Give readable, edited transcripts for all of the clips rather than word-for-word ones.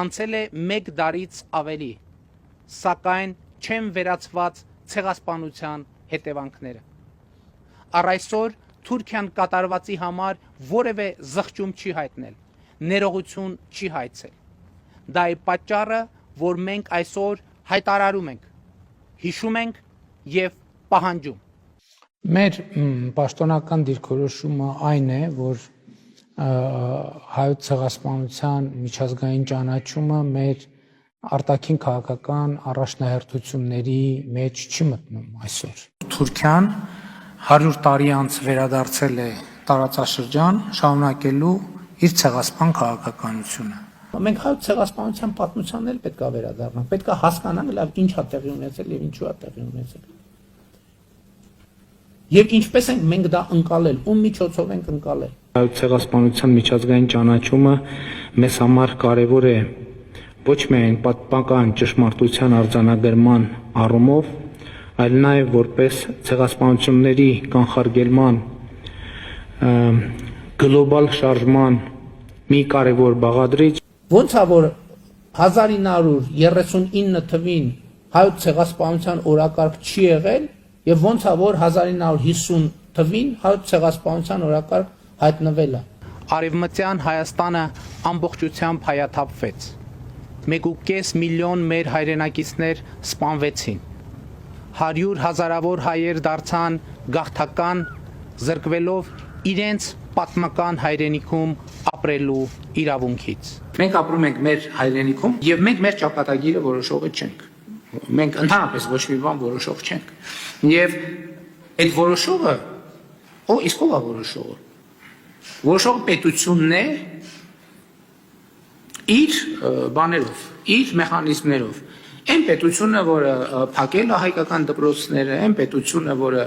անցել է 1 դարից ավելի, սակայն չեն վերացված ցեղասպանության հետևանքները։ Առ այսօր Թուրքիան կատարվածի համար որևէ զղջում չի հայտնել, ներողություն չի հայցել։ Դա է պատճառը, որ մենք այսօր հայտարարում ենք, հիշում ենք եւ պահանջում։ Մեր պաշտոնական դիրքորոշումը այն է, որ հայոց ցեղասպանության միջազգային ճանաչումը մեր արտաքին քաղաքական առաջնահերթությունների մեջ չի մտնում այսօր։ Թուրքիան 100 տարի անց վերադարձել է տարածաշրջան, շարունակելու իր ցեղասպան քաղաքականությունը։ Մենք հայոց ցեղասպանության պատմությանն էլ պետք է վերադառնանք, պետք է հասկանանք լավ ինչ է տեղի ունեցել եւ ինչու է տեղի ունեցել։ Եվ ինչպես ենք մենք դա ընկալել, ում միջոցով ենք ընկալել։ Հայոց ցեղասպանության միջազգային ճանաչումը մեզ համար կարևոր է ոչ միայն պատմական ճշմարտության արձանագրման առումով, այլ նաև որպես ցեղասպանությունների կանխարգելման գլոբալ շարժման մի կարևոր բաղադրիչ։ Ոնց է որ 1939 թվին հայոց ցեղասպանության օրակարգ չի եղել եւ ոնց է որ 1950 թվին հայոց ցեղասպանության օրակարգ հայտնվել է։ Արևմտյան Հայաստանը ամբողջությամբ հայաթափվեց։ 1.5 միլիոն մեր հայրենակիցներ սպանվեցին։ 100 հազարավոր հայեր դարձան գաղթական, զրկվելով իրենց պատմական հայրենիքում ապրելու իրավունքից։ Մենք ապրում ենք մեր հայրենիքում եւ մենք մեր ճակատագիրը որոշողը չենք։ Մենք ընդհանրապես ոչ մի բան որոշող չենք։ Եվ այդ որոշողը իսկ ով է որոշողը։ Որոշողը պետությունն է իր բաներով, իր մեխանիզմներով։ Այն պետությունը, որը փակել է հայկական դպրոցները, այն պետությունը, որը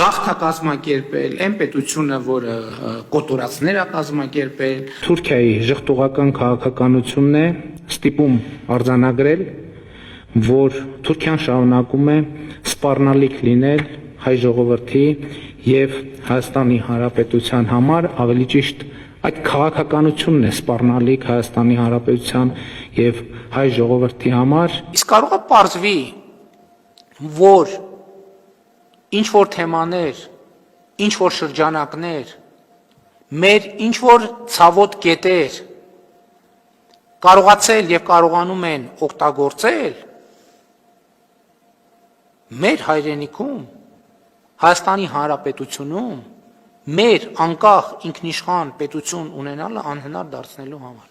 գաղթ է կազմակերպել, այն պետությունը, որը կոտորածներ է կազմակերպել։ Թուրքիայի ժխտողական քաղաքականությունն է ստիպում արձանագրել, որ Թուրքիան շարունակում է սպառնալիք լինել հայ ժողովրդի եւ Հայաստանի Հանրապետության համար, ավելի ճիշտ այդ քաղաքականությունն է սպառնալիք Հայաստանի Հանրապետության եւ հայ ժողովրդի համար։ Իսկ կարող է պարզվի, որ ինչ որ թեմաներ, ինչ որ շրջանակներ, մեր ինչ որ ցավոտ կետեր կարողացել եւ կարողանում են օգտագործել մեր հայրենիքում, Հայաստանի Հանրապետությունում, մեր անկախ ինքնիշխան պետություն ունենալը անհնար դարձնելու համար։